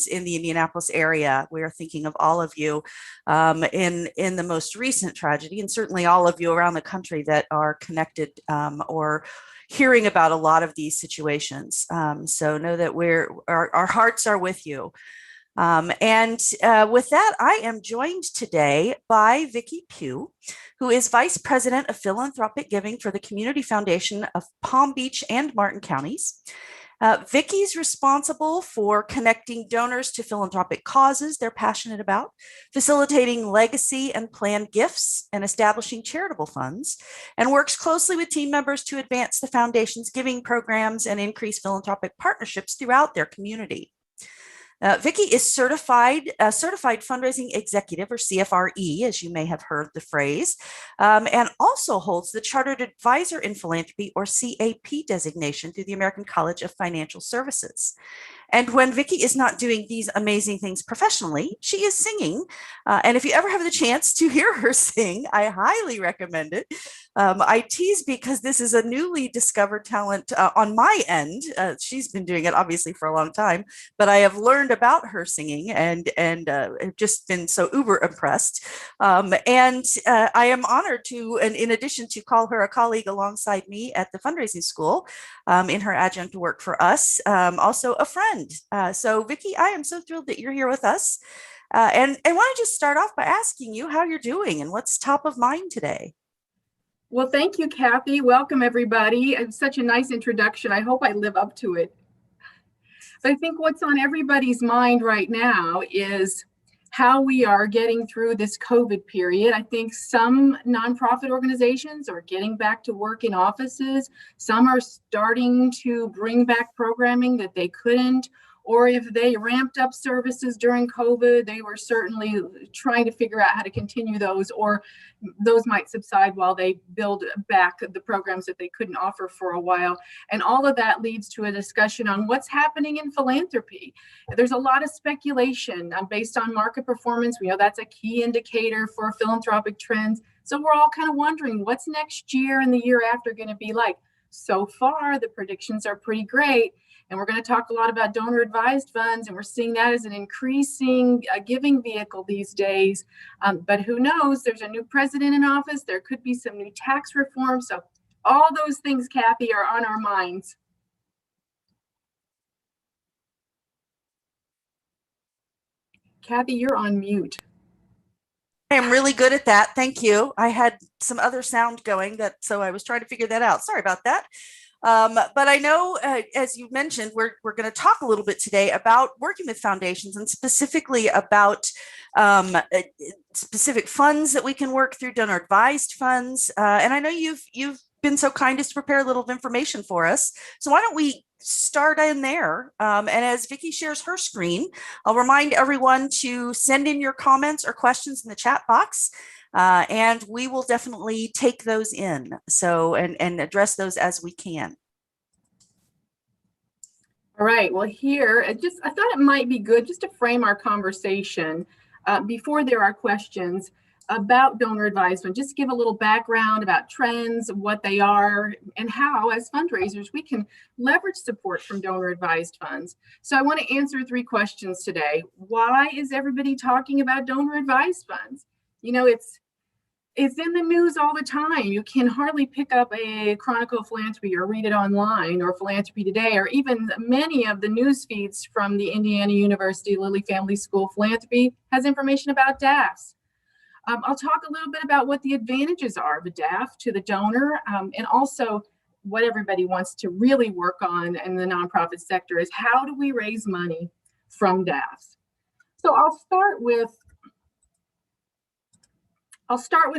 in the Indianapolis area. We are thinking of all of you in the most recent tragedy, and certainly all of you around the country that are connected or hearing about a lot of these situations. So know that our hearts are with you. With that, I am joined today by Vicki Pugh, who is Vice President of Philanthropic Giving for the Community Foundation of Palm Beach and Martin Counties. Vicki's responsible for connecting donors to philanthropic causes they're passionate about, facilitating legacy and planned gifts, and establishing charitable funds, and works closely with team members to advance the foundation's giving programs and increase philanthropic partnerships throughout their community. Vicki is a certified fundraising executive, or CFRE, as you may have heard the phrase, and also holds the Chartered Advisor in Philanthropy, or CAP, designation through the American College of Financial Services. And when Vicki is not doing these amazing things professionally, she is singing. And if you ever have the chance to hear her sing, I highly recommend it. I tease because this is a newly discovered talent on my end. She's been doing it obviously for a long time, but I have learned about her singing and have just been so uber impressed. I am honored to, and in addition to call her a colleague alongside me at the fundraising school in her adjunct work for us, also a friend. So Vicki, I am so thrilled that you're here with us. And I want to just start off by asking you how you're doing and what's top of mind today. Well, thank you, Kathy. Welcome, everybody. It's such a nice introduction. I hope I live up to it. But I think what's on everybody's mind right now is how we are getting through this COVID period. I think some nonprofit organizations are getting back to work in offices. Some are starting to bring back programming that they couldn't, or if they ramped up services during COVID, they were certainly trying to figure out how to continue those, or those might subside while they build back the programs that they couldn't offer for a while. And all of that leads to a discussion on what's happening in philanthropy. There's a lot of speculation based on market performance. We know that's a key indicator for philanthropic trends. So we're all kind of wondering what's next year and the year after going to be like. So far, the predictions are pretty great. And we're going to talk a lot about donor advised funds, and we're seeing that as an increasing giving vehicle these days. But who knows? There's a new president in office. There could be some new tax reform. So all those things, Kathy, are on our minds. Kathy, you're on mute. I am really good at that. Thank you. I had some other sound going, so I was trying to figure that out. Sorry about that. But I know, as you mentioned, we're going to talk a little bit today about working with foundations and specifically about specific funds that we can work through, donor advised funds. And I know you've been so kind as to prepare a little information for us. So why don't we start in there? And as Vicki shares her screen, I'll remind everyone to send in your comments or questions in the chat box. And we will definitely take those in and address those as we can. All right, well, here, I thought it might be good just to frame our conversation before there are questions about donor advised funds. Just give a little background about trends, what they are, and how, as fundraisers, we can leverage support from donor advised funds. So I want to answer 3 questions today. Why is everybody talking about donor advised funds? You know, it's in the news all the time. You can hardly pick up a Chronicle of Philanthropy or read it online, or Philanthropy Today, or even many of the news feeds from the Indiana University Lilly Family School. Philanthropy has information about DAFs. I'll talk a little bit about what the advantages are of a DAF to the donor, and also what everybody wants to really work on in the nonprofit sector is how do we raise money from DAFs. So I'll start with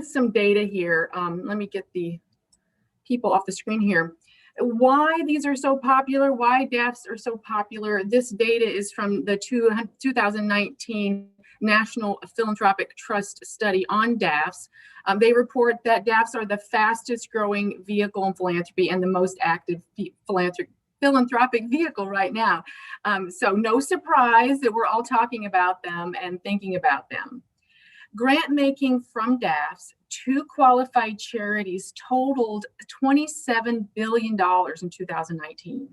some data here. Let me get the people off the screen here. Why these are so popular, why DAFs are so popular. This data is from the 2019 National Philanthropic Trust study on DAFs. They report that DAFs are the fastest growing vehicle in philanthropy and the most active philanthropic vehicle right now. So no surprise that we're all talking about them and thinking about them. Grant making from DAFs to qualified charities totaled $27 billion in 2019.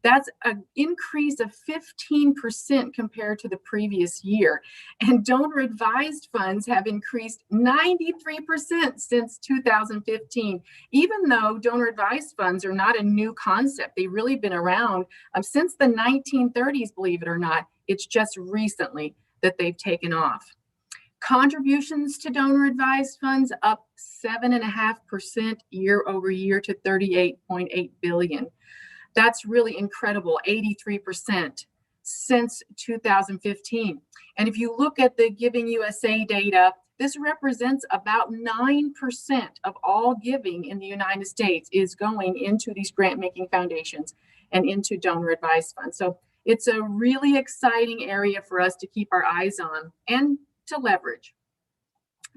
That's an increase of 15% compared to the previous year. And donor advised funds have increased 93% since 2015. Even though donor advised funds are not a new concept, they've really been around since the 1930s, believe it or not. It's just recently that they've taken off. Contributions to donor advised funds up 7.5% year over year to 38.8 billion. That's really incredible, 83% since 2015. And if you look at the Giving USA data, this represents about 9% of all giving in the United States is going into these grant-making foundations and into donor advised funds. So it's a really exciting area for us to keep our eyes on and to leverage.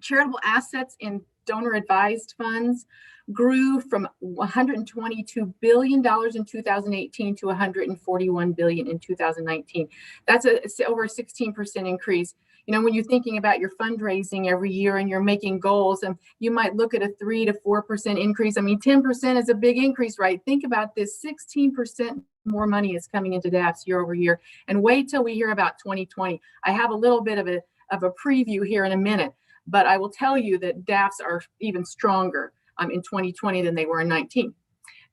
Charitable assets in donor advised funds grew from $122 billion in 2018 to $141 billion in 2019. That's over a 16% increase. You know, when you're thinking about your fundraising every year and you're making goals, and you might look at a 3 to 4% increase. I mean, 10% is a big increase, right? Think about this, 16% more money is coming into DAFs year over year. And wait till we hear about 2020. I have a little bit of a preview here in a minute, but I will tell you that DAFs are even stronger in 2020 than they were in 19.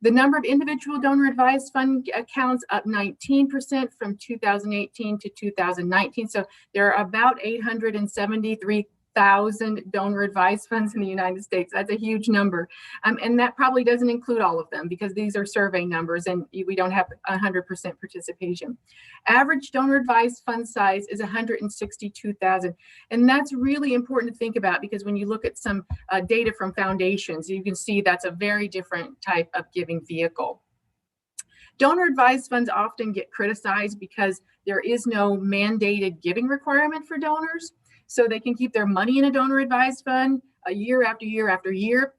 The number of individual donor advised fund accounts up 19% from 2018 to 2019. So there are about 873,000 donor advised funds in the United States. That's a huge number. And that probably doesn't include all of them because these are survey numbers and we don't have 100% participation. Average donor advised fund size is 162,000. And that's really important to think about because when you look at some data from foundations, you can see that's a very different type of giving vehicle. Donor advised funds often get criticized because there is no mandated giving requirement for donors. So they can keep their money in a donor advised fund year after year after year.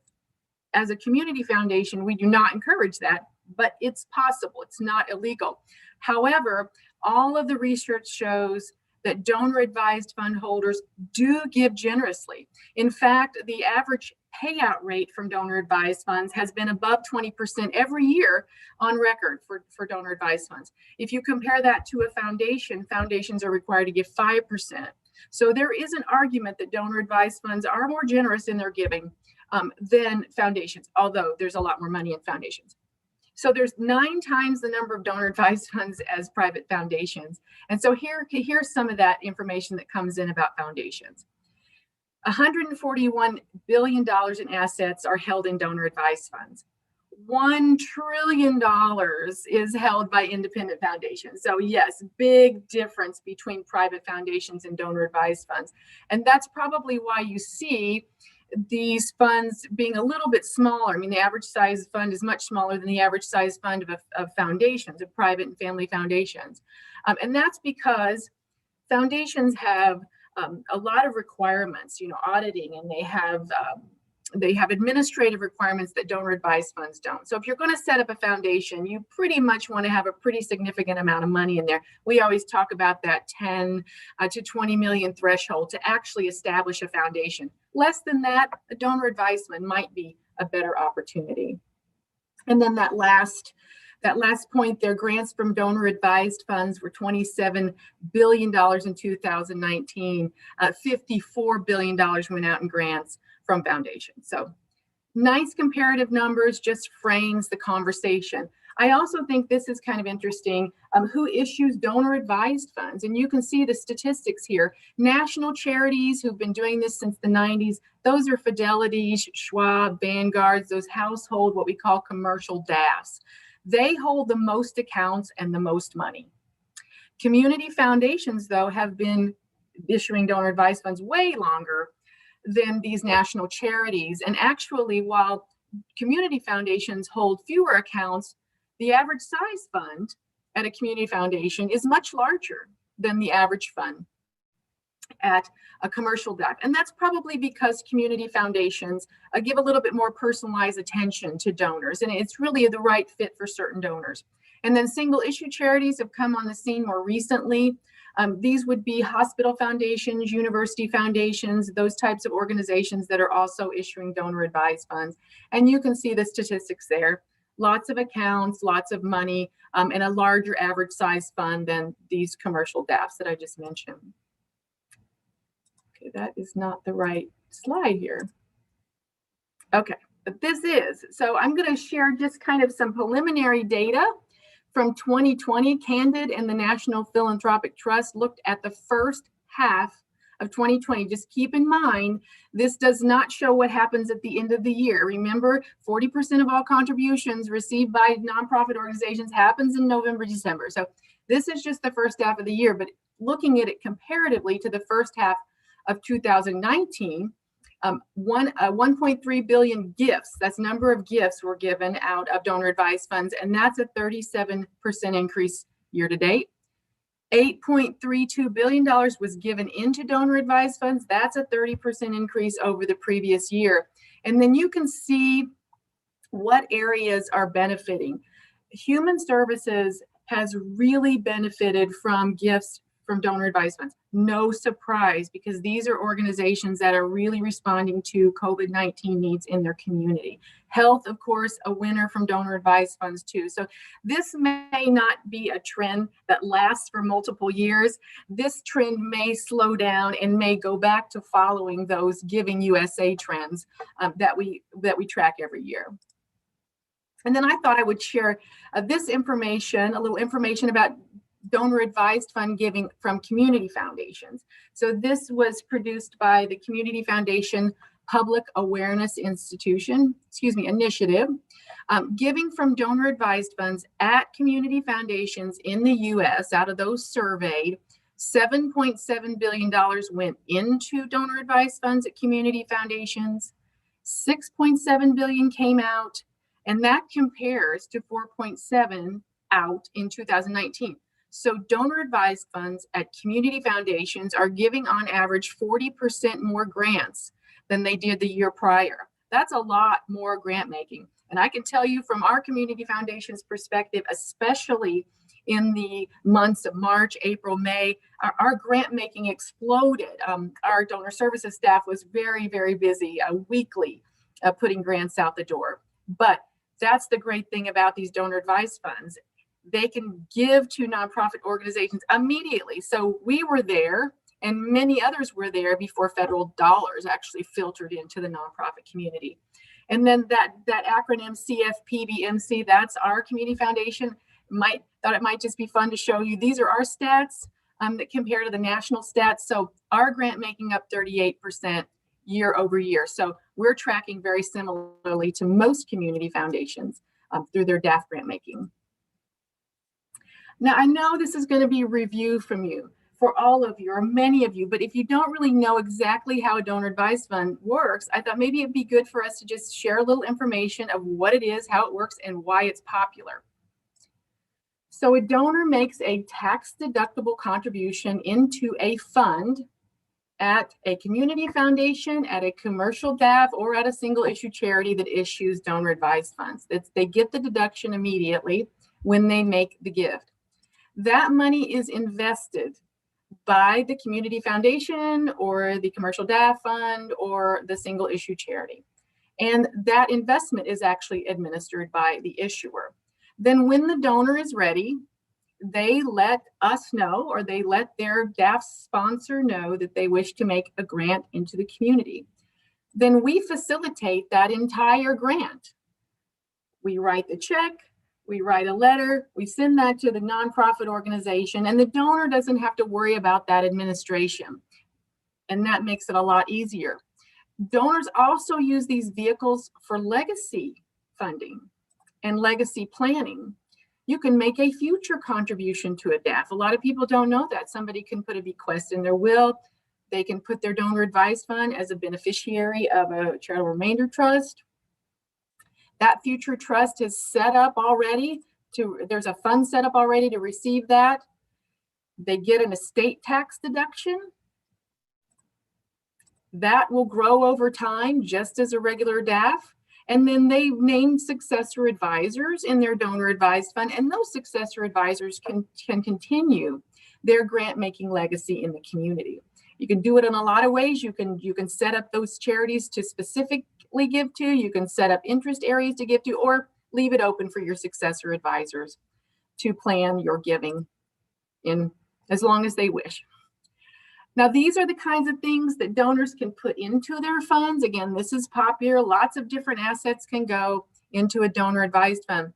As a community foundation, we do not encourage that, but it's possible. It's not illegal. However, all of the research shows that donor advised fund holders do give generously. In fact, the average payout rate from donor advised funds has been above 20% every year on record for donor advised funds. If you compare that to a foundation, foundations are required to give 5%. So there is an argument that donor advised funds are more generous in their giving than foundations, although there's a lot more money in foundations. So there's 9 times the number of donor advised funds as private foundations. And so here's some of that information that comes in about foundations. $141 billion in assets are held in donor advised funds. $1 trillion is held by independent foundations. So yes, big difference between private foundations and donor advised funds. And that's probably why you see these funds being a little bit smaller. I mean, the average size fund is much smaller than the average size fund of foundations, of private and family foundations. And that's because foundations have a lot of requirements, you know, auditing, and they have administrative requirements that donor advised funds don't. So if you're going to set up a foundation, you pretty much want to have a pretty significant amount of money in there. We always talk about that 10 to 20 million threshold to actually establish a foundation. Less than that, a donor advised fund might be a better opportunity. And then that last point there, grants from donor advised funds were $27 billion in 2019. $54 billion went out in grants from foundations. So nice comparative numbers, just frames the conversation. I also think this is kind of interesting, who issues donor advised funds. And you can see the statistics here. National charities who've been doing this since the 90s, those are Fidelity, Schwab, Vanguard, those household, what we call commercial DAFs. They hold the most accounts and the most money. Community foundations, though, have been issuing donor advised funds way longer than these national charities. And actually, while community foundations hold fewer accounts, the average size fund at a community foundation is much larger than the average fund at a commercial DAF. And that's probably because community foundations give a little bit more personalized attention to donors, and it's really the right fit for certain donors. And then single issue charities have come on the scene more recently. These would be hospital foundations, university foundations, those types of organizations that are also issuing donor advised funds. And you can see the statistics there. lots of accounts, lots of money, and a larger average size fund than these commercial DAFs that I just mentioned. Okay, that is not the right slide here. Okay, but this is. So I'm going to share just kind of some preliminary data from 2020. Candid and the National Philanthropic Trust looked at the first half of 2020. Just keep in mind, this does not show what happens at the end of the year. Remember, 40% of all contributions received by nonprofit organizations happens in November, December. So this is just the first half of the year, but looking at it comparatively to the first half of 2019, 1.3 billion gifts, that's number of gifts were given out of donor advised funds, and that's a 37% increase year to date. $8.32 billion was given into donor advised funds. That's a 30% increase over the previous year. And then you can see what areas are benefiting. Human Services has really benefited from gifts from donor advised funds. No surprise, because these are organizations that are really responding to COVID-19 needs in their community. Health, of course, a winner from donor advised funds too. So this may not be a trend that lasts for multiple years. This trend may slow down and may go back to following those Giving USA trends that we track every year. And then I thought I would share this information, a little information about donor advised fund giving from community foundations. So this was produced by the Community Foundation Public Awareness Initiative. Giving from donor advised funds at community foundations in the US, out of those surveyed, $7.7 billion went into donor advised funds at community foundations, 6.7 billion came out, and that compares to 4.7 out in 2019. So donor advised funds at community foundations are giving on average 40% more grants than they did the year prior. That's a lot more grant making. And I can tell you from our community foundations perspective, especially in the months of March, April, May, our grant making exploded. Our donor services staff was very, very busy weekly putting grants out the door. But that's the great thing about these donor advised funds. They can give to nonprofit organizations immediately. So we were there and many others were there before federal dollars actually filtered into the nonprofit community. And then that acronym CFPBMC, that's our community foundation. Thought it might just be fun to show you. These are our stats that compare to the national stats. So our grant making up 38% year over year. So we're tracking very similarly to most community foundations through their DAF grant making. Now, I know this is going to be a review from you for all of you or many of you, but if you don't really know exactly how a donor advised fund works, I thought maybe it'd be good for us to just share a little information of what it is, how it works, and why it's popular. So a donor makes a tax-deductible contribution into a fund at a community foundation, at a commercial DAF, or at a single issue charity that issues donor advised funds. They get the deduction immediately when they make the gift. That money is invested by the community foundation or the commercial DAF fund or the single issue charity. And that investment is actually administered by the issuer. Then when the donor is ready, they let us know, or they let their DAF sponsor know that they wish to make a grant into the community. Then we facilitate that entire grant. We write the check, we write a letter, we send that to the nonprofit organization, and the donor doesn't have to worry about that administration. And that makes it a lot easier. Donors also use these vehicles for legacy funding and legacy planning. You can make a future contribution to a DAF. A lot of people don't know that. Somebody can put a bequest in their will. They can put their donor advised fund as a beneficiary of a charitable remainder trust. That future trust is set up already there's a fund set up already to receive that. They get an estate tax deduction. That will grow over time, just as a regular DAF. And then they name successor advisors in their donor advised fund, and those successor advisors can continue their grant making legacy in the community. You can do it in a lot of ways. You can set up those charities to specifically give to. You can set up interest areas to give to, or leave it open for your successor advisors to plan your giving in as long as they wish. Now, these are the kinds of things that donors can put into their funds. Again, this is popular. Lots of different assets can go into a donor advised fund.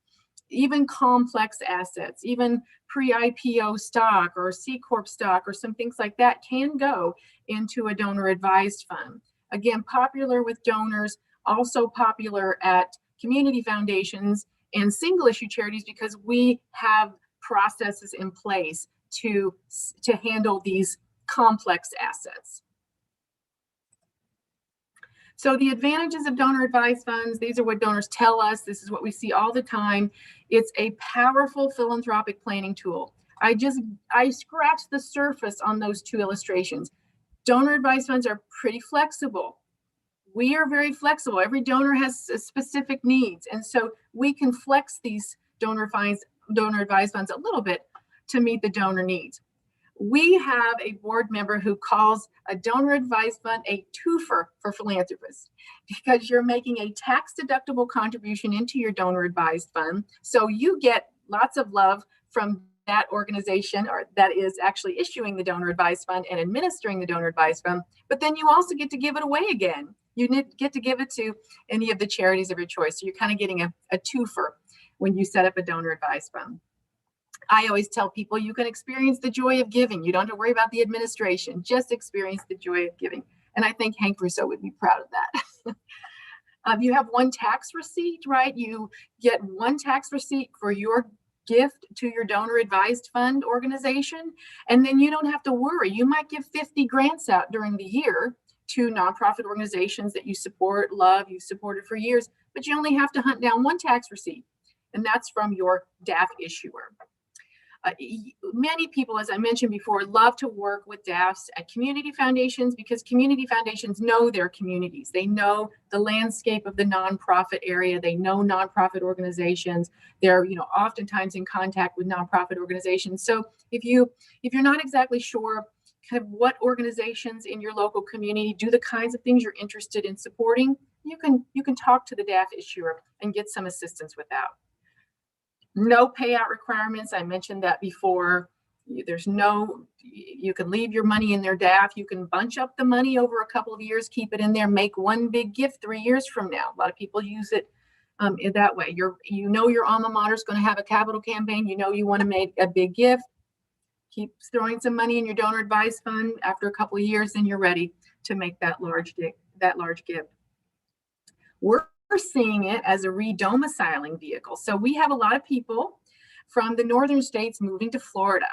Even complex assets, even pre-IPO stock or C Corp stock or some things like that can go into a donor advised fund. Again, popular with donors, also popular at community foundations and single issue charities because we have processes in place to handle these complex assets. So the advantages of donor advised funds, these are what donors tell us. This is what we see all the time. It's a powerful philanthropic planning tool. I scratched the surface on those two illustrations. Donor advised funds are pretty flexible. We are very flexible. Every donor has specific needs. And so we can flex these donor advised funds a little bit to meet the donor needs. We have a board member who calls a donor advised fund a twofer for philanthropists because you're making a tax deductible contribution into your donor advised fund. So you get lots of love from that organization or that is actually issuing the donor advised fund and administering the donor advised fund, but then you also get to give it away again. You get to give it to any of the charities of your choice. So you're kind of getting a twofer when you set up a donor advised fund. I always tell people you can experience the joy of giving. You don't have to worry about the administration, just experience the joy of giving. And I think Hank Rousseau would be proud of that. You have one tax receipt, right? You get one tax receipt for your gift to your donor advised fund organization. And then you don't have to worry. You might give 50 grants out during the year to nonprofit organizations that you support, love, you've supported for years, but you only have to hunt down one tax receipt. And that's from your DAF issuer. Many people, as I mentioned before, love to work with DAFs at community foundations because community foundations know their communities. They know the landscape of the nonprofit area. They know nonprofit organizations. They're, oftentimes in contact with nonprofit organizations. So if you're not exactly sure kind of what organizations in your local community do the kinds of things you're interested in supporting, you can talk to the DAF issuer and get some assistance with that. No payout requirements. I mentioned that before. You can leave your money in their DAF. You can bunch up the money over a couple of years, keep it in there, make one big gift 3 years from now. A lot of people use it in that way. Your alma mater is going to have a capital campaign. You want to make a big gift. Keep throwing some money in your donor advised fund. After a couple of years, then you're ready to make that large gift. We're seeing it as a redomiciling vehicle. So we have a lot of people from the northern states moving to Florida,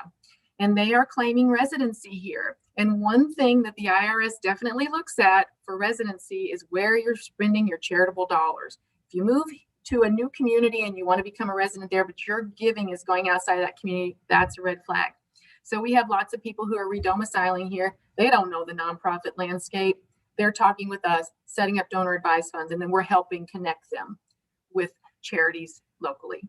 and they are claiming residency here. And one thing that the IRS definitely looks at for residency is where you're spending your charitable dollars. If you move to a new community and you want to become a resident there, but your giving is going outside of that community, that's a red flag. So we have lots of people who are redomiciling here. They don't know the nonprofit landscape. They're talking with us, setting up donor advised funds, and then we're helping connect them with charities locally.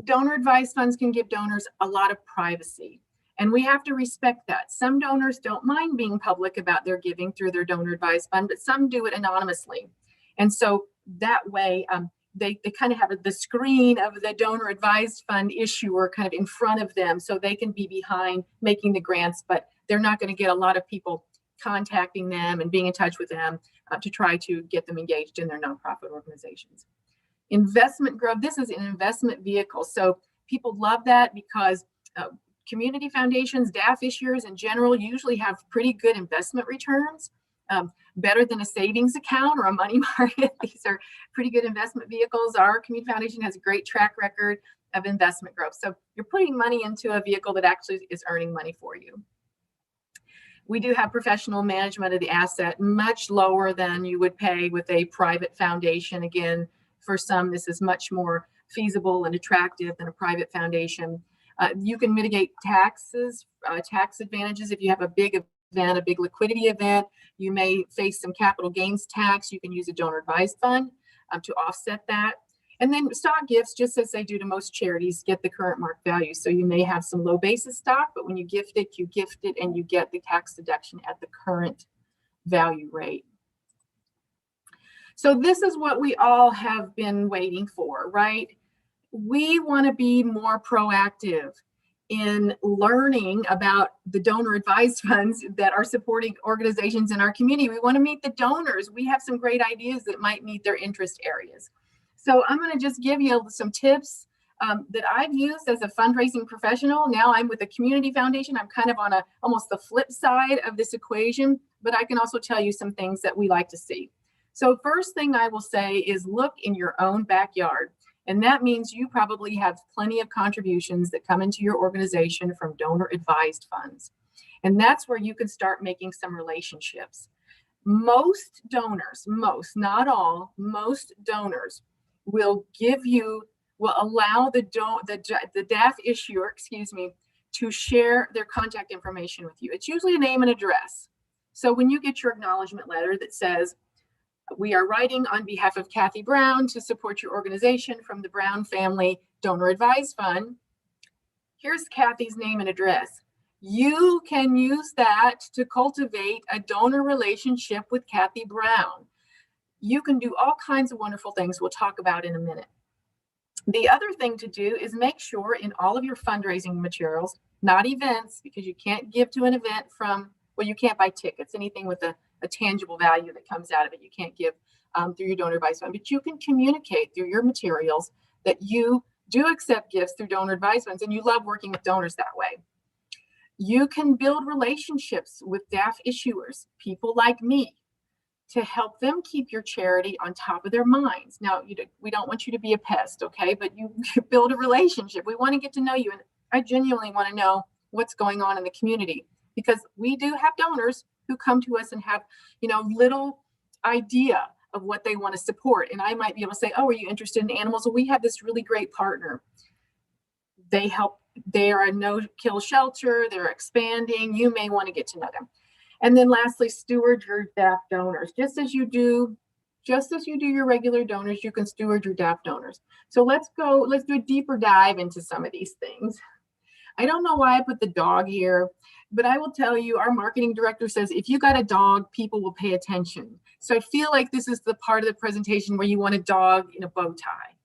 Donor advised funds can give donors a lot of privacy, and we have to respect that. Some donors don't mind being public about their giving through their donor advised fund, but some do it anonymously. And so that way, they kind of have the screen of the donor advised fund issuer kind of in front of them so they can be behind making the grants, but they're not going to get a lot of people contacting them and being in touch with them to try to get them engaged in their nonprofit organizations. Investment growth, this is an investment vehicle. So people love that because community foundations, DAF issuers in general usually have pretty good investment returns, better than a savings account or a money market. These are pretty good investment vehicles. Our community foundation has a great track record of investment growth. So you're putting money into a vehicle that actually is earning money for you. We do have professional management of the asset, much lower than you would pay with a private foundation. Again, for some, this is much more feasible and attractive than a private foundation. You can mitigate tax advantages if you have a big event, a big liquidity event. You may face some capital gains tax. You can use a donor advised fund to offset that. And then stock gifts, just as they do to most charities, get the current market value. So you may have some low basis stock, but when you gift it and you get the tax deduction at the current value rate. So this is what we all have been waiting for, right? We want to be more proactive in learning about the donor advised funds that are supporting organizations in our community. We want to meet the donors. We have some great ideas that might meet their interest areas. So I'm going to just give you some tips that I've used as a fundraising professional. Now I'm with a community foundation. I'm kind of on almost the flip side of this equation, but I can also tell you some things that we like to see. So first thing I will say is look in your own backyard. And that means you probably have plenty of contributions that come into your organization from donor advised funds. And that's where you can start making some relationships. Most donors, not all, most donors will allow the DAF issuer, to share their contact information with you. It's usually a name and address. So when you get your acknowledgement letter that says, we are writing on behalf of Kathy Brown to support your organization from the Brown Family Donor Advised Fund. Here's Kathy's name and address. You can use that to cultivate a donor relationship with Kathy Brown. You can do all kinds of wonderful things we'll talk about in a minute. The other thing to do is make sure in all of your fundraising materials, not events, because you can't give to an event you can't buy tickets, anything with a tangible value that comes out of it, you can't give through your donor advised fund, but you can communicate through your materials that you do accept gifts through donor advised funds and you love working with donors that way. You can build relationships with DAF issuers, people like me, to help them keep your charity on top of their minds. Now, we don't want you to be a pest, okay? But you build a relationship. We want to get to know you. And I genuinely want to know what's going on in the community, because we do have donors who come to us and have, little idea of what they want to support. And I might be able to say, oh, are you interested in animals? Well, we have this really great partner. They are a no-kill shelter. They're expanding. You may want to get to know them. And then lastly, steward your DAF donors. Just as you do your regular donors, you can steward your DAF donors. So let's do a deeper dive into some of these things. I don't know why I put the dog here, but I will tell you, our marketing director says, if you got a dog, people will pay attention. So I feel like this is the part of the presentation where you want a dog in a bow tie.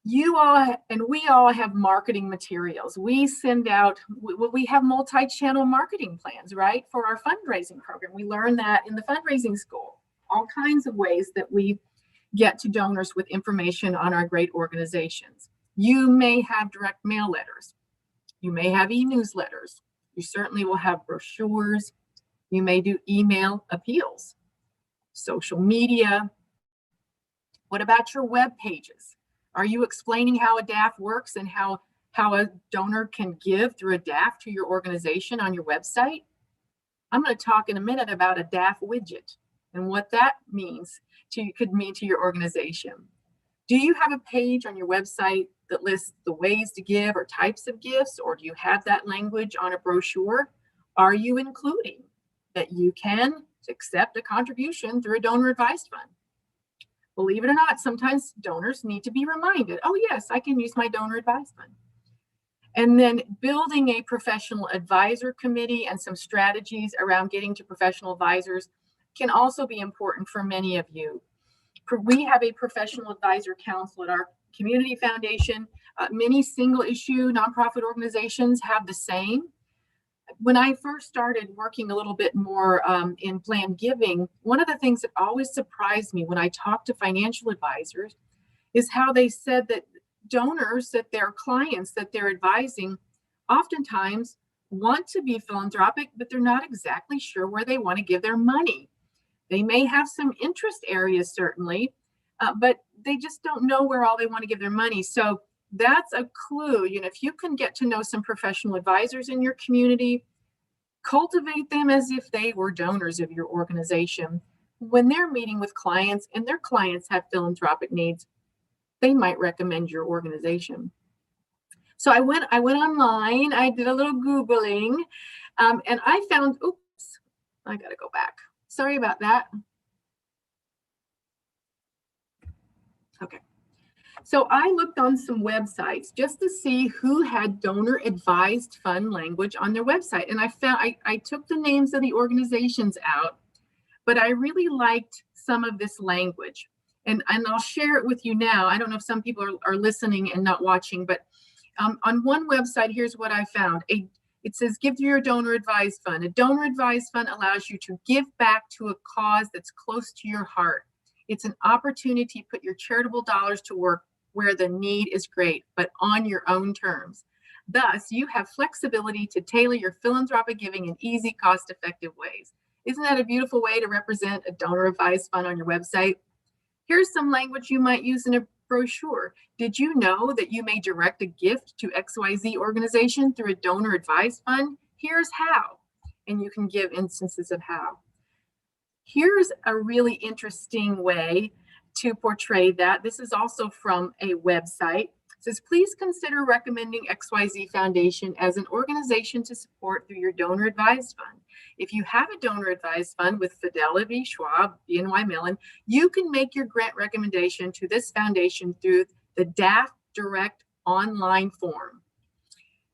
You all and we all have marketing materials. We have multi-channel marketing plans, right? For our fundraising program. We learn that in the fundraising school, all kinds of ways that we get to donors with information on our great organizations. You may have direct mail letters. You may have e-newsletters. You certainly will have brochures. You may do email appeals, social media. What about your web pages? Are you explaining how a DAF works and how a donor can give through a DAF to your organization on your website? I'm going to talk in a minute about a DAF widget and what that could mean to your organization. Do you have a page on your website that lists the ways to give or types of gifts, or do you have that language on a brochure? Are you including that you can accept a contribution through a donor advised fund? Believe it or not, sometimes donors need to be reminded, oh yes, I can use my donor advised fund. And then building a professional advisor committee and some strategies around getting to professional advisors can also be important for many of you. We have a professional advisor council at our community foundation. Many single issue nonprofit organizations have the same. When I first started working a little bit more in planned giving, one of the things that always surprised me when I talked to financial advisors is how they said that donors, that their clients that they're advising, oftentimes want to be philanthropic, but they're not exactly sure where they want to give their money. They may have some interest areas, certainly, but they just don't know where all they want to give their money. So that's a clue. If you can get to know some professional advisors in your community, cultivate them as if they were donors of your organization. When they're meeting with clients and their clients have philanthropic needs, they might recommend your organization. So I went online, I did a little Googling, and I found, oops, I gotta go back. Sorry about that. Okay. So I looked on some websites just to see who had donor advised fund language on their website. And I took the names of the organizations out. but I really liked some of this language. And I'll share it with you now. I don't know if some people are listening and not watching, but on one website, here's what I found. It says, give to your donor advised fund. A donor advised fund allows you to give back to a cause that's close to your heart. It's an opportunity to put your charitable dollars to work where the need is great, but on your own terms. Thus, you have flexibility to tailor your philanthropic giving in easy, cost-effective ways. Isn't that a beautiful way to represent a donor advised fund on your website? Here's some language you might use in a brochure. Did you know that you may direct a gift to XYZ organization through a donor advised fund? Here's how. And you can give instances of how. Here's a really interesting way to portray that. This is also from a website. It says, please consider recommending XYZ Foundation as an organization to support through your donor advised fund. If you have a donor advised fund with Fidelity, Schwab, BNY Mellon, you can make your grant recommendation to this foundation through the DAF Direct online form.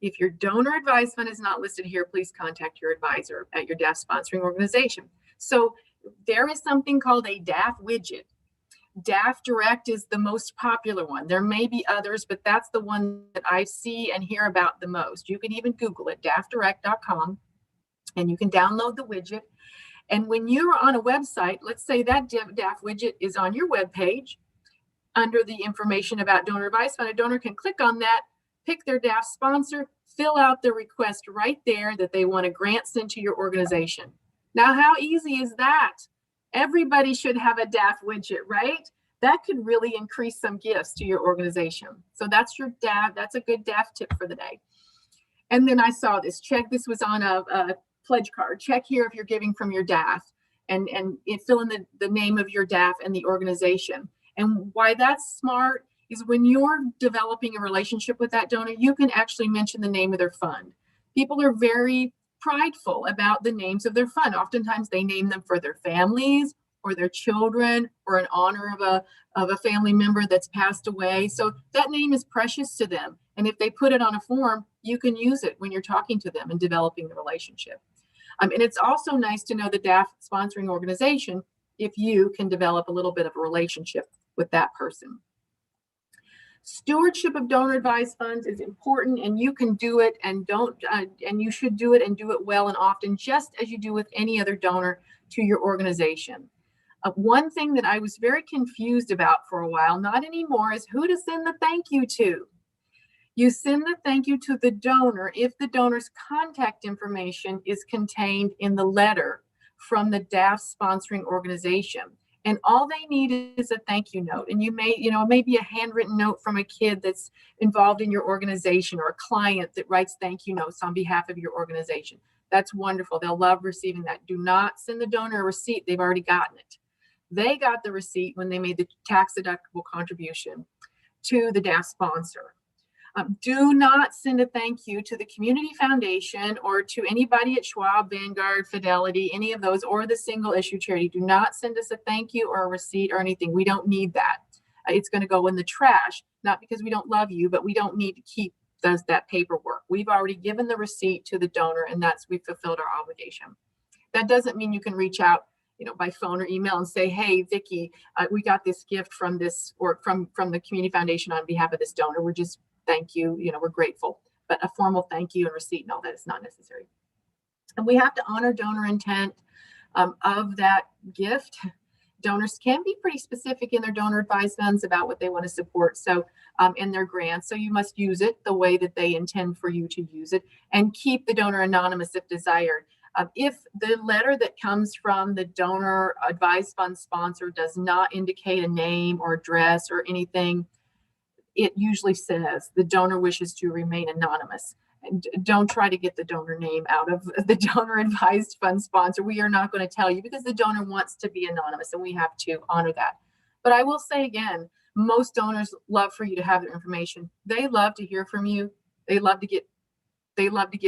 If your donor advised fund is not listed here, please contact your advisor at your DAF sponsoring organization. So there is something called a DAF widget. DAF Direct is the most popular one. There may be others, but that's the one that I see and hear about the most. You can even Google it, dafdirect.com, and you can download the widget. And when you're on a website, let's say that DAF widget is on your web page, under the information about donor advice fund, a donor can click on that, pick their DAF sponsor, fill out the request right there that they want a grant sent to your organization. Now, how easy is that? Everybody should have a DAF widget, right? That could really increase some gifts to your organization. So that's your DAF. That's a good DAF tip for the day. And then I saw this check. This was on a pledge card. Check here if you're giving from your DAF, and fill in the name of your DAF and the organization. And why that's smart is when you're developing a relationship with that donor, you can actually mention the name of their fund. People are very prideful about the names of their fund. Oftentimes they name them for their families or their children or in honor of a family member that's passed away. So that name is precious to them. And if they put it on a form, you can use it when you're talking to them and developing the relationship. And it's also nice to know the DAF sponsoring organization if you can develop a little bit of a relationship with that person. Stewardship of donor advised funds is important, and you can do it and you should do it and do it well and often, just as you do with any other donor to your organization. One thing that I was very confused about for a while, not anymore, is who to send the thank you to. You send the thank you to the donor if the donor's contact information is contained in the letter from the DAF sponsoring organization. And all they need is a thank you note. And maybe a handwritten note from a kid that's involved in your organization, or a client that writes thank you notes on behalf of your organization. That's wonderful. They'll love receiving that. Do not send the donor a receipt. They've already gotten it. They got the receipt when they made the tax deductible contribution to the DAF sponsor. Do not send a thank you to the community foundation or to anybody at Schwab, Vanguard, Fidelity, any of those, or the single issue charity. Do not send us a thank you or a receipt or anything. We don't need that. It's going to go in the trash, not because we don't love you, but we don't need to keep that paperwork. We've already given the receipt to the donor, and we've fulfilled our obligation. That doesn't mean you can reach out, by phone or email and say, hey, Vicki, we got this gift from this, or from the community foundation on behalf of this donor. We're just thank you, we're grateful, but a formal thank you and receipt, no, that is not necessary. And we have to honor donor intent of that gift. Donors can be pretty specific in their donor advised funds about what they want to support, so in their grants. So you must use it the way that they intend for you to use it, and keep the donor anonymous if desired. If the letter that comes from the donor advised fund sponsor does not indicate a name or address or anything, it usually says the donor wishes to remain anonymous. And don't try to get the donor name out of the donor advised fund sponsor. We are not going to tell you, because the donor wants to be anonymous, and we have to honor that. But I will say again, most donors love for you to have their information. They love to hear from you. They love to get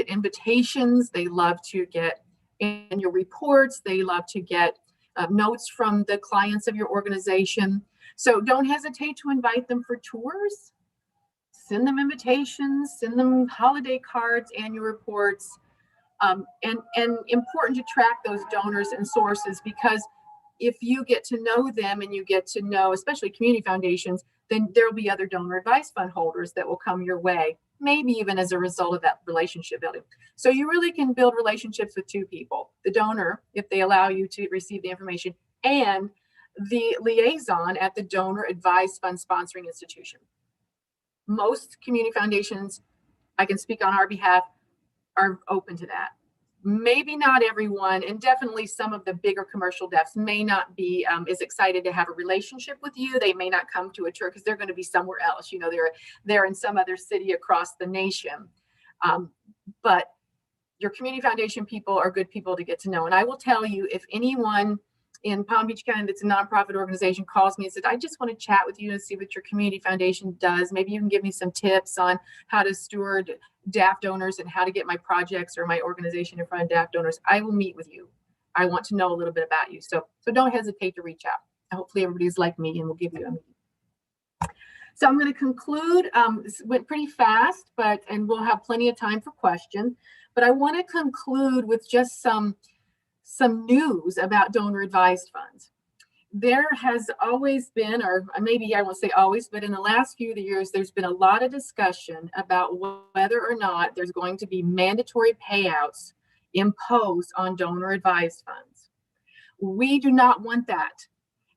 invitations. They love to get annual reports. They love to get notes from the clients of your organization. So don't hesitate to invite them for tours. Send them invitations, send them holiday cards, annual reports. And important to track those donors and sources, because if you get to know them and you get to know, especially community foundations, then there'll be other donor advised fund holders that will come your way, maybe even as a result of that relationship building. So you really can build relationships with two people: the donor, if they allow you to receive the information, and the liaison at the donor advised fund sponsoring institution. Most community foundations, I can speak on our behalf, are open to that. Maybe not everyone, and definitely some of the bigger commercial DAFs may not be as excited to have a relationship with you. They may not come to a tour because they're going to be somewhere else. You know, they're in some other city across the nation. But your community foundation people are good people to get to know. And I will tell you, if anyone in Palm Beach County that's a nonprofit organization calls me and says, I just want to chat with you and see what your community foundation does, maybe you can give me some tips on how to steward DAF donors and how to get my projects or my organization in front of DAF donors, I will meet with you. I want to know a little bit about you. So don't hesitate to reach out. Hopefully everybody's like me and we'll give you a meeting. So I'm going to conclude. This went pretty fast, and we'll have plenty of time for questions. But I want to conclude with just some news about donor advised funds. There has always been, or maybe I won't say always, but in the last few years, there's been a lot of discussion about whether or not there's going to be mandatory payouts imposed on donor advised funds. We do not want that.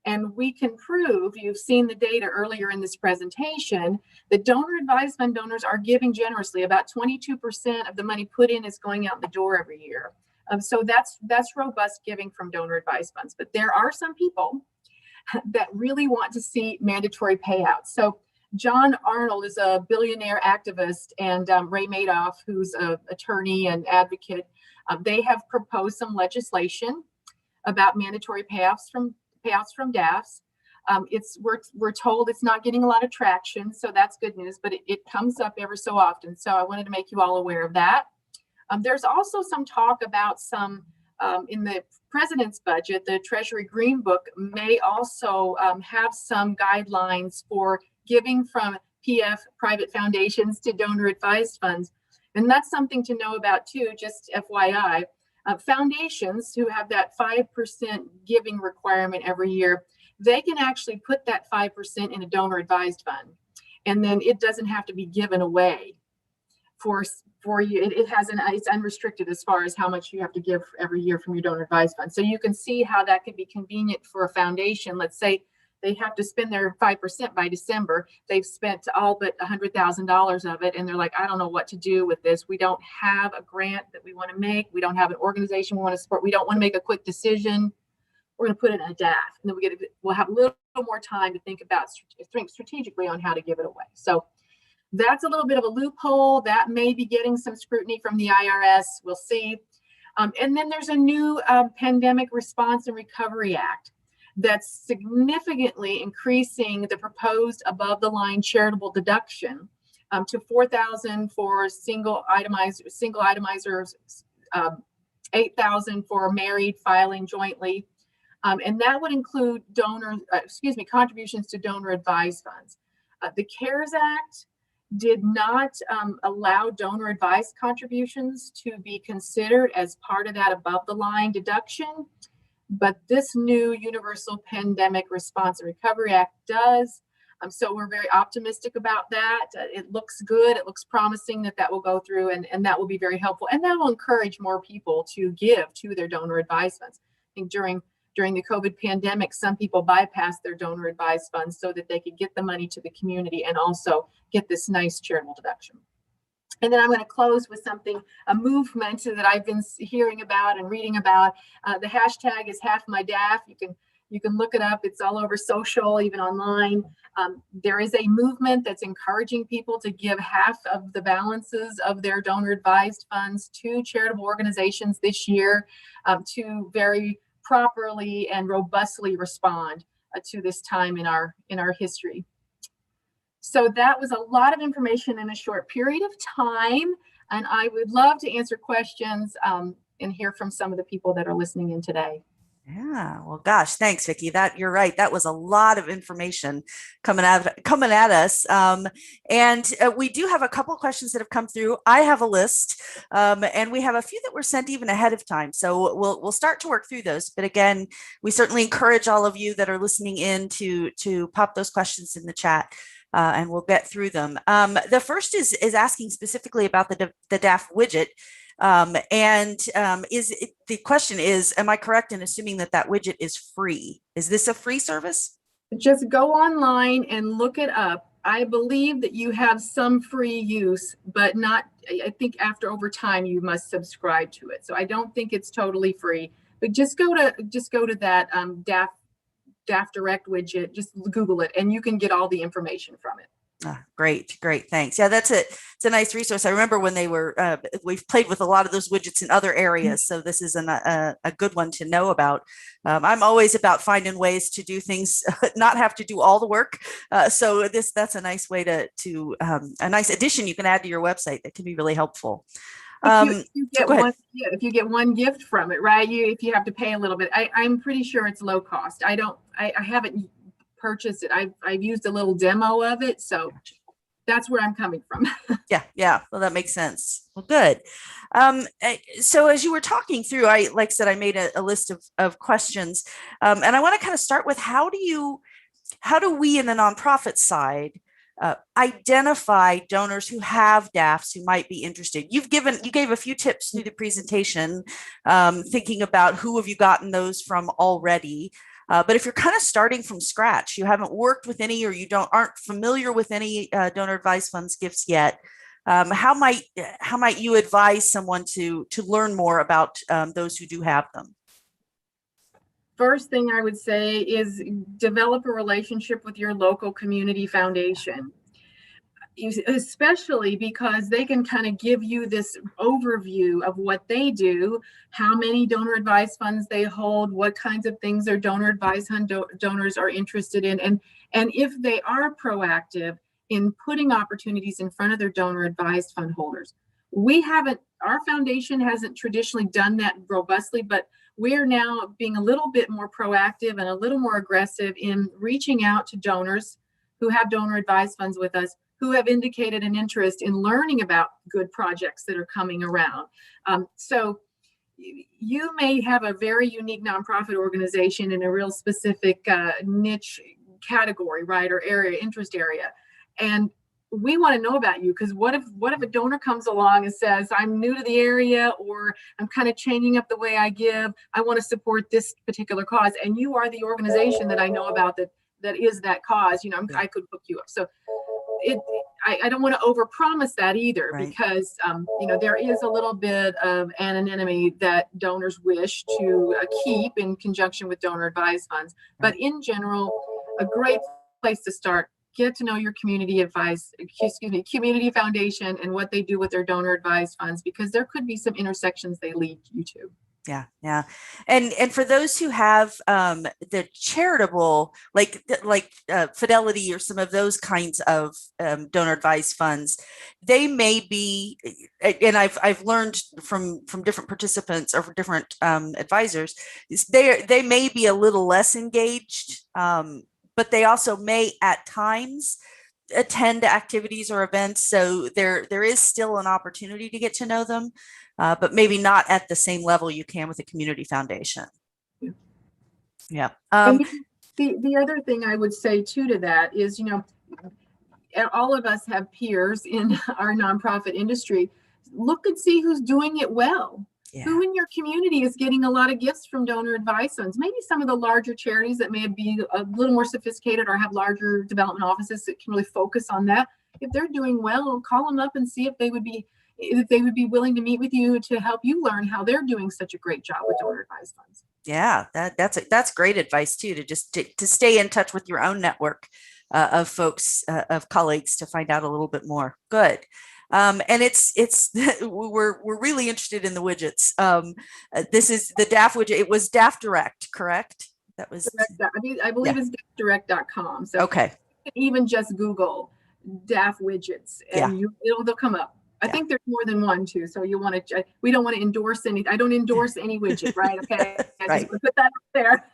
And we can prove, you've seen the data earlier in this presentation, that donor advised fund donors are giving generously. About 22% of the money put in is going out the door every year. So that's robust giving from donor advised funds. But there are some people that really want to see mandatory payouts. So John Arnold is a billionaire activist, and Ray Madoff, who's an attorney and advocate, they have proposed some legislation about mandatory payouts from DAFs. We're told it's not getting a lot of traction, so that's good news, but it comes up ever so often. So I wanted to make you all aware of that. There's also some talk about some in the president's budget. The Treasury Green Book may also have some guidelines for giving from PF private foundations to donor advised funds. And that's something to know about too, just FYI. Foundations who have that 5% giving requirement every year, they can actually put that 5% in a donor advised fund. And then it doesn't have to be given away for you. It's unrestricted as far as how much you have to give every year from your donor advised fund. So you can see how that could be convenient for a foundation. Let's say they have to spend their 5% by December. They've spent all but $100,000 of it, and they're like, I don't know what to do with this. We don't have a grant that we want to make. We don't have an organization we want to support. We don't want to make a quick decision. We're going to put it in a DAF, and then we'll have a little more time to think strategically on how to give it away. So that's a little bit of a loophole that may be getting some scrutiny from the IRS. We'll see. And then there's a new Pandemic Response and Recovery Act that's significantly increasing the proposed above the line charitable deduction to $4,000 for single itemizers, $8,000 for married filing jointly. And that would include contributions to donor advised funds. The CARES Act did not allow donor advised contributions to be considered as part of that above the line deduction. But this new Universal Pandemic Response and Recovery Act does. So we're very optimistic about that. It looks good. It looks promising that will go through, and that will be very helpful. And that will encourage more people to give to their donor advised funds. I think during the COVID pandemic, some people bypassed their donor advised funds so that they could get the money to the community and also get this nice charitable deduction. And then I'm going to close with a movement that I've been hearing about and reading about. The hashtag is #HalfMyDAF. You can look it up. It's all over social, even online. There is a movement that's encouraging people to give half of the balances of their donor advised funds to charitable organizations this year to very properly and robustly respond to this time in our history. So that was a lot of information in a short period of time, and I would love to answer questions and hear from some of the people that are listening in today. Yeah. Well, gosh, thanks, Vicki. That you're right. That was a lot of information coming at us. And we do have a couple of questions that have come through. I have a list, and we have a few that were sent even ahead of time. So we'll start to work through those. But again, we certainly encourage all of you that are listening in to pop those questions in the chat. And we'll get through them. The first is asking specifically about the DAF widget. The question is, am I correct in assuming that that widget is free? Is this a free service? Just go online and look it up. I believe that you have some free use, but not, I think after over time you must subscribe to it. So I don't think it's totally free, but just go to that DAF Direct widget, just Google it and you can get all the information from it. Great, thanks. Yeah, it's a nice resource. I remember when they were we've played with a lot of those widgets in other areas, so this is a good one to know about. I'm always about finding ways to do things, not have to do all the work. So that's a nice way to a nice addition you can add to your website that can be really helpful. If you get one gift from it, right? If you have to pay a little bit, I'm pretty sure it's low cost. I haven't purchased it. I've used a little demo of it, so that's where I'm coming from. Yeah. Well, that makes sense. Well, good. So as you were talking through, like I said, I made a list of questions, and I want to kind of start with how do we in the nonprofit side identify donors who have DAFs who might be interested? You gave a few tips through the presentation, thinking about who have you gotten those from already. But if you're kind of starting from scratch, you haven't worked with any, or you aren't familiar with any donor advised funds gifts yet, how might you advise someone to learn more about those who do have them? First thing I would say is develop a relationship with your local community foundation, especially because they can kind of give you this overview of what they do, how many donor advised funds they hold, what kinds of things their donor advised donors are interested in, and if they are proactive in putting opportunities in front of their donor advised fund holders. Our foundation hasn't traditionally done that robustly, but we're now being a little bit more proactive and a little more aggressive in reaching out to donors who have donor advised funds with us, who have indicated an interest in learning about good projects that are coming around. So you may have a very unique nonprofit organization in a real specific niche category, right, or interest area. And we want to know about you, because what if a donor comes along and says, I'm new to the area, or I'm kind of changing up the way I give, I want to support this particular cause, and you are the organization that I know about that is that cause, I could hook you up. So I don't want to overpromise that either, right? Because there is a little bit of anonymity that donors wish to keep in conjunction with donor advised funds. But in general, a great place to start: get to know your community foundation and what they do with their donor advised funds, because there could be some intersections they lead you to. Yeah. And for those who have the charitable, like Fidelity or some of those kinds of donor advised funds, they may be, and I've learned from different participants or from different advisors, they may be a little less engaged, but they also may at times attend activities or events. So there is still an opportunity to get to know them, but maybe not at the same level you can with a community foundation. Yeah. The other thing I would say too to that is, all of us have peers in our nonprofit industry. Look and see who's doing it well. Yeah. Who in your community is getting a lot of gifts from donor advised funds? Maybe some of the larger charities that may be a little more sophisticated or have larger development offices that can really focus on that. If they're doing well, call them up and see if they would be willing to meet with you to help you learn how they're doing such a great job with donor advised funds. Yeah, that's great advice too, to stay in touch with your own network of folks, of colleagues, to find out a little bit more. Good. And it's we're really interested in the widgets. This is the DAF widget. It was DAF Direct, correct? That was I believe it's DAFdirect.com. So okay. even just Google DAF widgets and they'll come up. I think there's more than one too. So you want to, we don't want to endorse any, I don't endorse any widget, right? Okay. I just want to put that up there.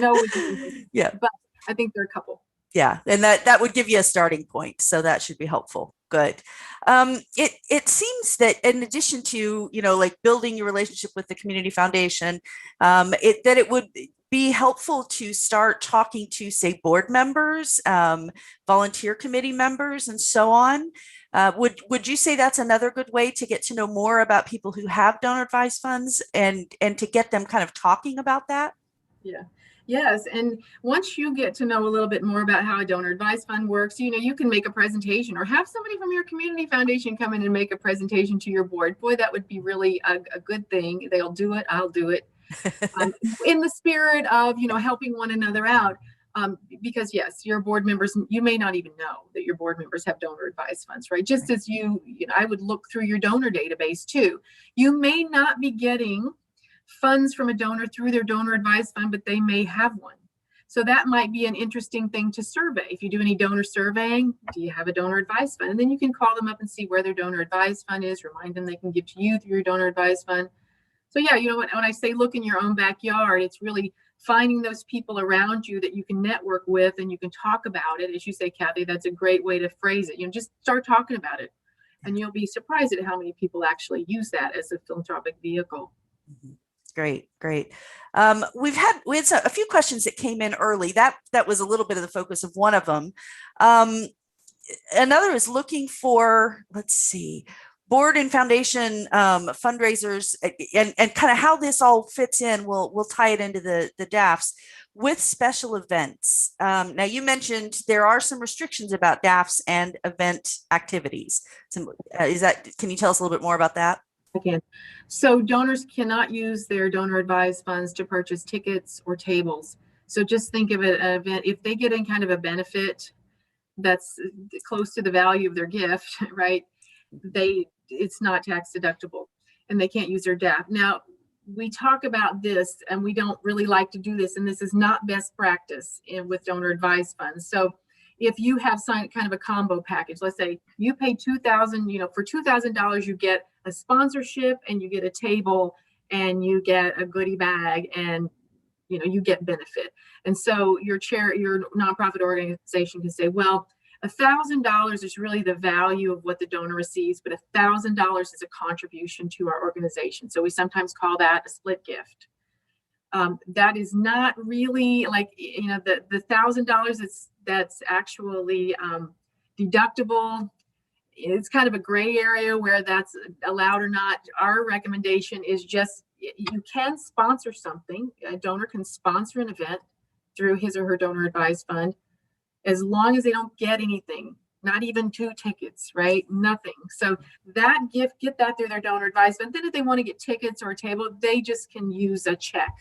No widget. Yeah. But I think there are a couple. Yeah. And that would give you a starting point. So that should be helpful. Good. It seems that in addition to, like building your relationship with the community foundation, that it would be helpful to start talking to, say, board members, volunteer committee members, and so on. Would you say that's another good way to get to know more about people who have donor advised funds and to get them kind of talking about that? Yeah. Yes. And once you get to know a little bit more about how a donor advised fund works, you can make a presentation or have somebody from your community foundation come in and make a presentation to your board. Boy, that would be really a good thing. They'll do it. I'll do it. In the spirit of, helping one another out. Because yes, your board members, you may not even know that your board members have donor advised funds, right? Just as I would look through your donor database too. You may not be getting funds from a donor through their donor advised fund, but they may have one. So that might be an interesting thing to survey. If you do any donor surveying, do you have a donor advised fund? And then you can call them up and see where their donor advised fund is, remind them they can give to you through your donor advised fund. So yeah, when I say look in your own backyard, it's really finding those people around you that you can network with and you can talk about it. As you say, Kathy, that's a great way to phrase it. Just start talking about it. And you'll be surprised at how many people actually use that as a philanthropic vehicle. Mm-hmm. Great. We had a few questions that came in early. That was a little bit of the focus of one of them. Another is looking for, let's see, board and foundation fundraisers and kind of how this all fits in. We'll tie it into the DAFs with special events. Now you mentioned there are some restrictions about DAFs and event activities. So, can you tell us a little bit more about that? Again, so donors cannot use their donor advised funds to purchase tickets or tables. So just think of it, an event, if they get in kind of a benefit that's close to the value of their gift, right? It's not tax deductible and they can't use their DAF. Now, we talk about this and we don't really like to do this, and this is not best practice with donor advised funds. So if you have signed kind of a combo package, let's say you pay $2,000, for $2,000, you get a sponsorship and you get a table and you get a goodie bag and, you get benefit. And so your nonprofit organization can say, well, $1,000 is really the value of what the donor receives, but $1,000 is a contribution to our organization. So we sometimes call that a split gift. That is not really like, the $1,000 that's actually deductible. It's kind of a gray area where that's allowed or not. Our recommendation is just, you can sponsor something. A donor can sponsor an event through his or her donor advised fund, as long as they don't get anything, not even 2 tickets, right? Nothing. So that gift, get that through their donor advised fund. Then if they want to get tickets or a table, they just can use a check,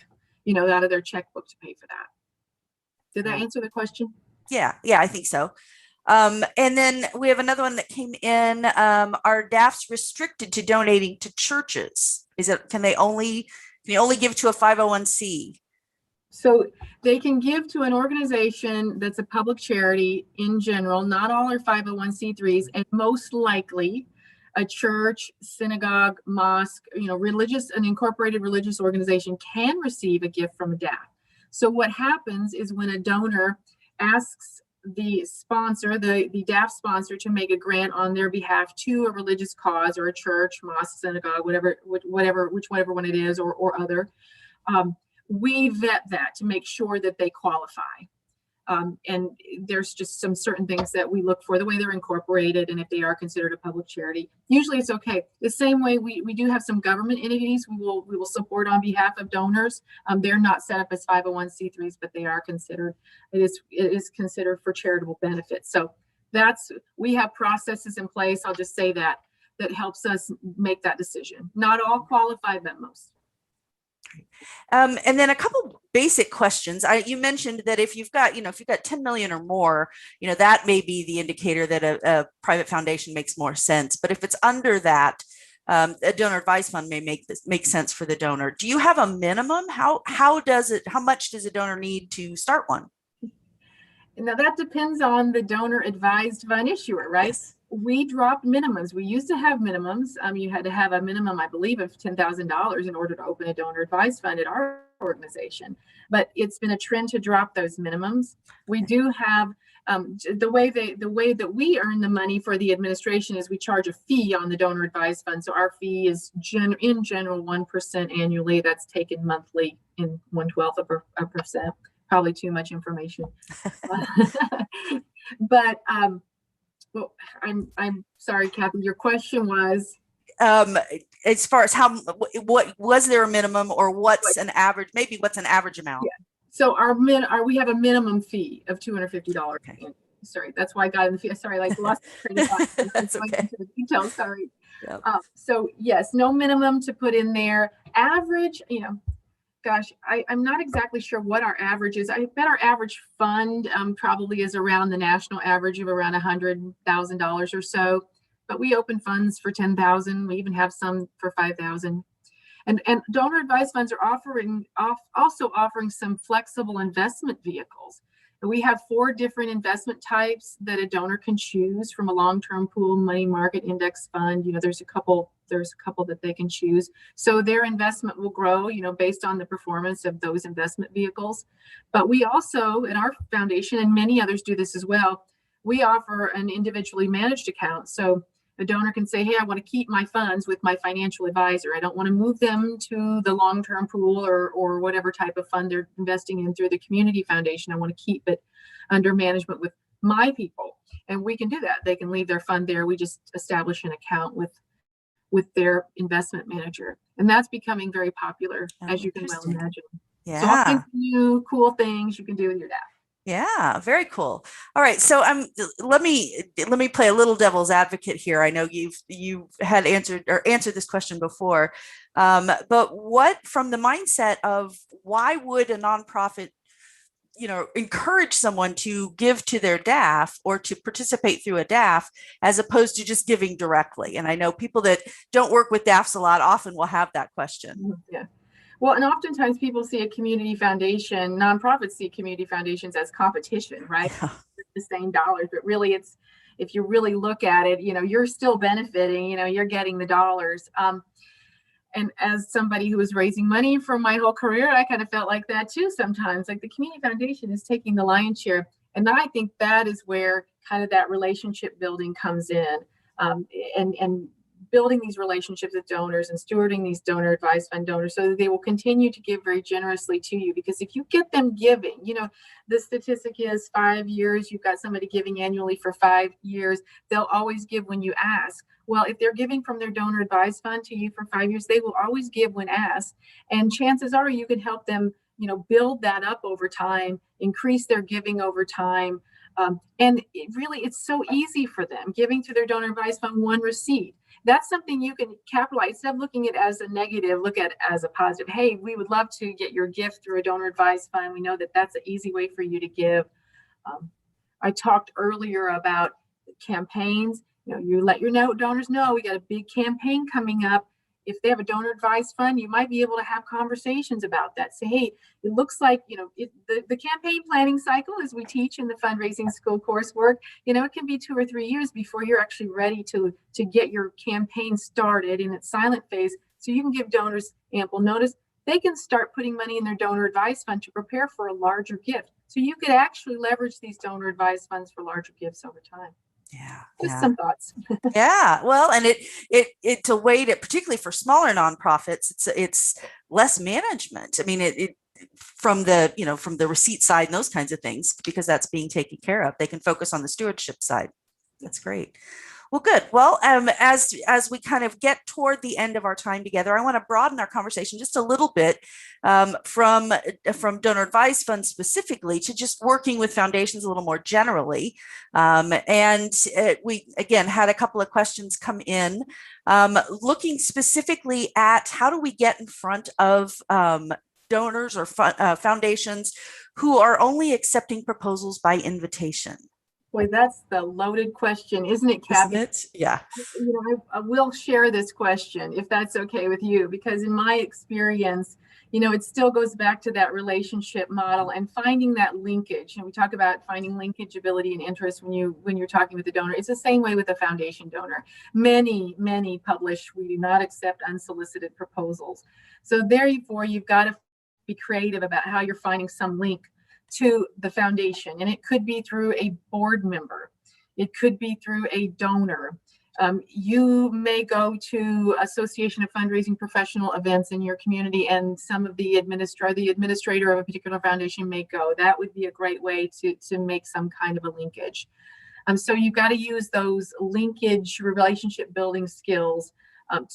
out of their checkbook to pay for that. Did that answer the question? Yeah, I think so. And then we have another one that came in. Are DAFs restricted to donating to churches? Can you only give to a 501c? So they can give to an organization that's a public charity in general. Not all are 501c3s, and most likely a church, synagogue, mosque, an incorporated religious organization can receive a gift from a DAF. So what happens is when a donor asks the sponsor, the DAF sponsor, to make a grant on their behalf to a religious cause or a church, mosque, synagogue, whichever one it is, or other, we vet that to make sure that they qualify. And there's just some certain things that we look for, the way they're incorporated and if they are considered a public charity. Usually it's okay. The same way we do have some government entities we will support on behalf of donors. They're not set up as 501c3s, but they are considered, it is considered for charitable benefits. So we have processes in place, I'll just say that helps us make that decision. Not all qualify, but most. And then a couple basic questions. You mentioned that if you've got 10 million or more, that may be the indicator that a private foundation makes more sense. But if it's under that, a donor advised fund may make sense for the donor. Do you have a minimum? How much does a donor need to start one? Now that depends on the donor advised fund issuer, right? Yes. We dropped minimums. We used to have minimums. You had to have a minimum, I believe, of $10,000 in order to open a donor advised fund at our organization. But it's been a trend to drop those minimums. We do have the way that we earn the money for the administration is we charge a fee on the donor advised fund. So our fee is in general 1% annually. That's taken monthly in 1/12 of a percent. Probably too much information, but well, I'm sorry, Kathy. Your question was as far as what was there a minimum, or what's an average? Maybe what's an average amount? Yeah. So we have a minimum fee of $250. Okay. Sorry, that's why I got in the fee. Sorry, like lost train of thought. That's okay. Into the details. Sorry. Yep. So yes, no minimum to put in there. Average, gosh, I'm not exactly sure what our average is. I bet our average fund probably is around the national average of around $100,000 or so. But we open funds for $10,000. We even have some for $5,000. And donor advised funds are also offering some flexible investment vehicles. And we have 4 different investment types that a donor can choose from: a long-term pool, money market, index fund. There's a couple that they can choose. So their investment will grow, based on the performance of those investment vehicles. But we also, in our foundation, and many others do this as well, we offer an individually managed account. So a donor can say, hey, I want to keep my funds with my financial advisor. I don't want to move them to the long-term pool or whatever type of fund they're investing in through the community foundation. I want to keep it under management with my people. And we can do that. They can leave their fund there. We just establish an account with their investment manager. And that's becoming very popular, as you can well imagine. Yeah. So all kinds of new cool things you can do with your DAF. Yeah, very cool. All right, so let me play a little devil's advocate here. I know you've had answered this question before, but what, from the mindset of why would a nonprofit, encourage someone to give to their DAF or to participate through a DAF as opposed to just giving directly? And I know people that don't work with DAFs a lot often will have that question. Yeah. Well, and oftentimes people see a community foundation, nonprofits see community foundations as competition, right? Yeah. The same dollars, but really if you really look at it, you're still benefiting, you're getting the dollars. And as somebody who was raising money for my whole career, I kind of felt like that too sometimes. Like the community foundation is taking the lion's share. And I think that is where kind of that relationship building comes in, and building these relationships with donors and stewarding these donor advised fund donors so that they will continue to give very generously to you. Because if you get them giving, the statistic is 5 years, you've got somebody giving annually for 5 years, they'll always give when you ask. Well, if they're giving from their donor advised fund to you for 5 years, they will always give when asked. And chances are you can help them, build that up over time, increase their giving over time. And it's so easy for them, giving to their donor advised fund, one receipt. That's something you can capitalize. Instead of looking at it as a negative, look at it as a positive. Hey, we would love to get your gift through a donor advised fund. We know that that's an easy way for you to give. I talked earlier about campaigns. You let your donors know we got a big campaign coming up. If they have a donor advised fund, you might be able to have conversations about that. Say, hey, it looks like, the campaign planning cycle, as we teach in the fundraising school coursework, it can be 2 or 3 years before you're actually ready to get your campaign started in its silent phase. So you can give donors ample notice. They can start putting money in their donor advised fund to prepare for a larger gift. So you could actually leverage these donor advised funds for larger gifts over time. Yeah. Just some thoughts. Yeah. Well, and it's a way to, particularly for smaller nonprofits, it's less management. I mean, it from the receipt side and those kinds of things, because that's being taken care of. They can focus on the stewardship side. That's great. Well, good. Well, as we kind of get toward the end of our time together, I want to broaden our conversation just a little bit from donor advised funds specifically to just working with foundations a little more generally. And we, again, had a couple of questions come in looking specifically at how do we get in front of donors or foundations who are only accepting proposals by invitation. Boy, that's the loaded question, isn't it, Isn't Kathy? it? Yeah. I will share this question if that's okay with you, because in my experience, it still goes back to that relationship model and finding that linkage. And we talk about finding linkage, ability, and interest when you're talking with the donor. It's the same way with a foundation donor. Many publish, we do not accept unsolicited proposals. So therefore, you've got to be creative about how you're finding some link to the foundation. And it could be through a board member. It could be through a donor. You may go to Association of Fundraising Professional events in your community, and some of the administrator of a particular foundation may go. That would be a great way to make some kind of a linkage. So you've got to use those linkage relationship building skills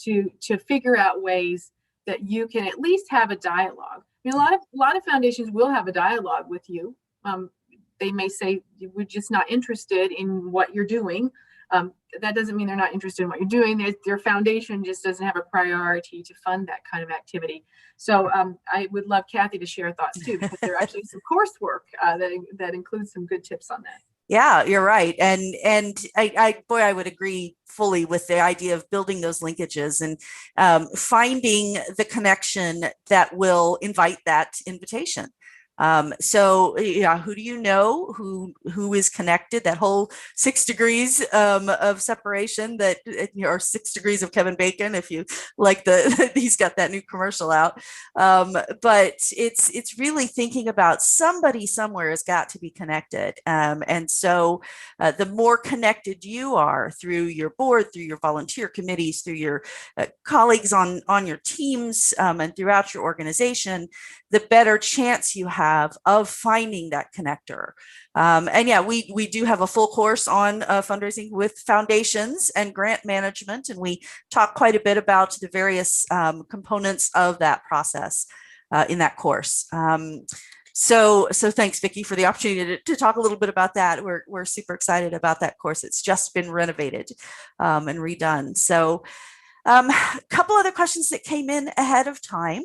to figure out ways that you can at least have a dialogue. I mean, a lot of foundations will have a dialogue with you. They may say, we're just not interested in what you're doing. That doesn't mean they're not interested in what you're doing. Their foundation just doesn't have a priority to fund that kind of activity. So I would love Kathy to share thoughts too, because there are actually some coursework that includes some good tips on that. Yeah, you're right. And I would agree fully with the idea of building those linkages and finding the connection that will invite that invitation. So yeah, who do you know who is connected? That whole 6 degrees of separation that, or 6 degrees of Kevin Bacon, if you like he's got that new commercial out. But it's really thinking about somebody somewhere has got to be connected. And so the more connected you are through your board, through your volunteer committees, through your colleagues on your teams and throughout your organization, the better chance you have of finding that connector. And yeah, we do have a full course on fundraising with foundations and grant management, and we talk quite a bit about the various components of that process in that course. So thanks, Vicki, for the opportunity to talk a little bit about that. We're super excited about that course. It's just been renovated and redone. So a couple other questions that came in ahead of time.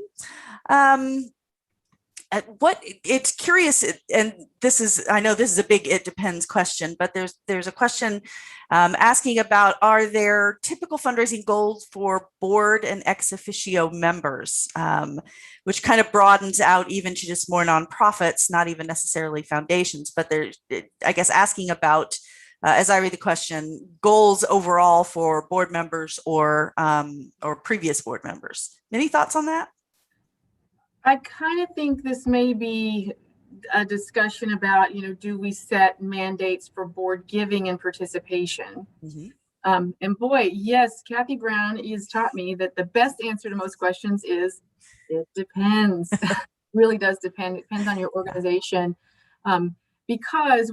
What it's curious, and I know this is a big it depends question, but there's a question asking about, are there typical fundraising goals for board and ex officio members, which kind of broadens out even to just more nonprofits, not even necessarily foundations, but they're, I guess, asking about, as I read the question, goals overall for board members or previous board members. Any thoughts on that? I kind of think this may be a discussion about, do we set mandates for board giving and participation? Mm-hmm. And boy, yes, Kathy Brown has taught me that the best answer to most questions is it depends. Really does depend. It depends on your organization. Because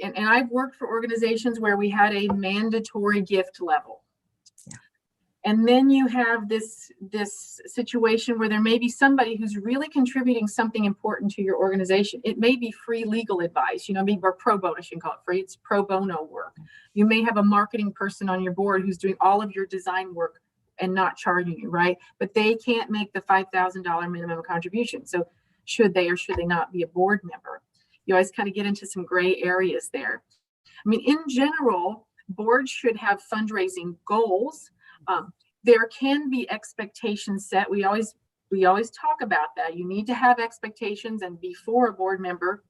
and I've worked for organizations where we had a mandatory gift level. And then you have this situation where there may be somebody who's really contributing something important to your organization. It may be free legal advice, maybe we're pro bono, you can call it free, it's pro bono work. You may have a marketing person on your board who's doing all of your design work and not charging you, right? But they can't make the $5,000 minimum contribution. So should they or should they not be a board member? You always kind of get into some gray areas there. I mean, in general, boards should have fundraising goals. There can be expectations set. We always talk about that. You need to have expectations, and before a board member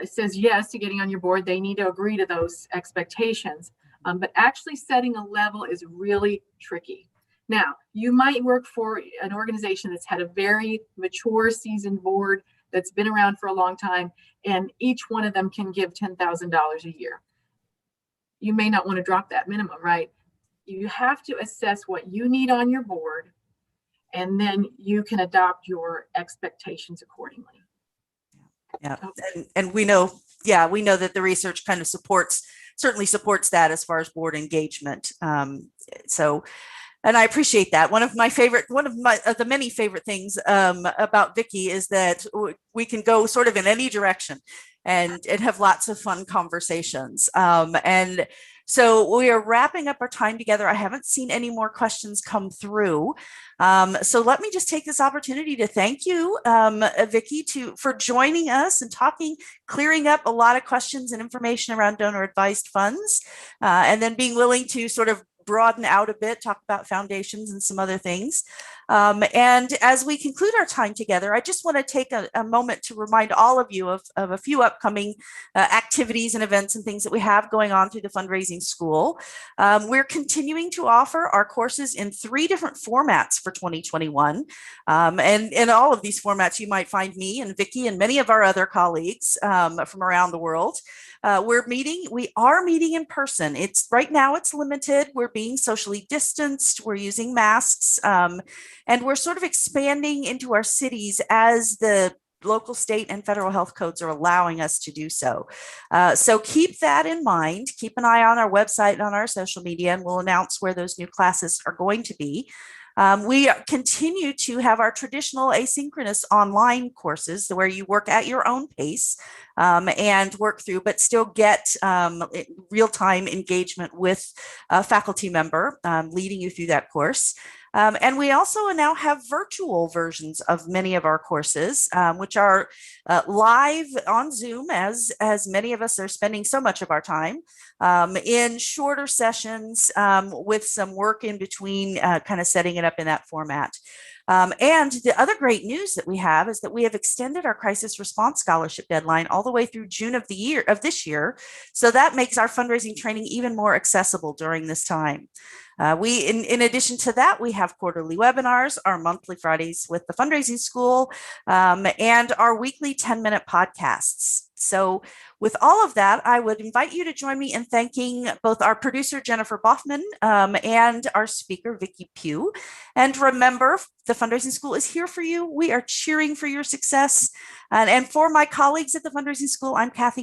says yes to getting on your board, they need to agree to those expectations. But actually setting a level is really tricky. Now, you might work for an organization that's had a very mature, seasoned board that's been around for a long time, and each one of them can give $10,000 a year. You may not want to drop that minimum, right? You have to assess what you need on your board, and then you can adopt your expectations accordingly. Yeah, and we know that the research kind of certainly supports that as far as board engagement. And I appreciate that. One of the many favorite things about Vicki is that we can go sort of in any direction and have lots of fun conversations. And so we are wrapping up our time together. I haven't seen any more questions come through. So let me just take this opportunity to thank you, Vicki, for joining us and clearing up a lot of questions and information around donor advised funds, and then being willing to sort of broaden out a bit, talk about foundations and some other things. And as we conclude our time together, I just want to take a moment to remind all of you of a few upcoming activities and events and things that we have going on through the fundraising school. We're continuing to offer our courses in 3 different formats for 2021. And in all of these formats, you might find me and Vicki and many of our other colleagues from around the world. We are meeting in person. Right now it's limited. We're being socially distanced. We're using masks, and we're sort of expanding into our cities as the local, state, and federal health codes are allowing us to do so. So keep that in mind. Keep an eye on our website and on our social media, and we'll announce where those new classes are going to be. We continue to have our traditional asynchronous online courses where you work at your own pace and work through, but still get real-time engagement with a faculty member leading you through that course. And we also now have virtual versions of many of our courses, which are live on Zoom, as many of us are spending so much of our time, in shorter sessions with some work in between, kind of setting it up in that format. And the other great news that we have is that we have extended our crisis response scholarship deadline all the way through June of this year. So that makes our fundraising training even more accessible during this time. In addition to that, we have quarterly webinars, our monthly Fridays with the fundraising school, and our weekly 10-minute podcasts. So with all of that, I would invite you to join me in thanking both our producer, Jennifer Boffman, and our speaker, Vicki Pugh. And remember, the Fundraising School is here for you. We are cheering for your success. And for my colleagues at the Fundraising School, I'm Kathy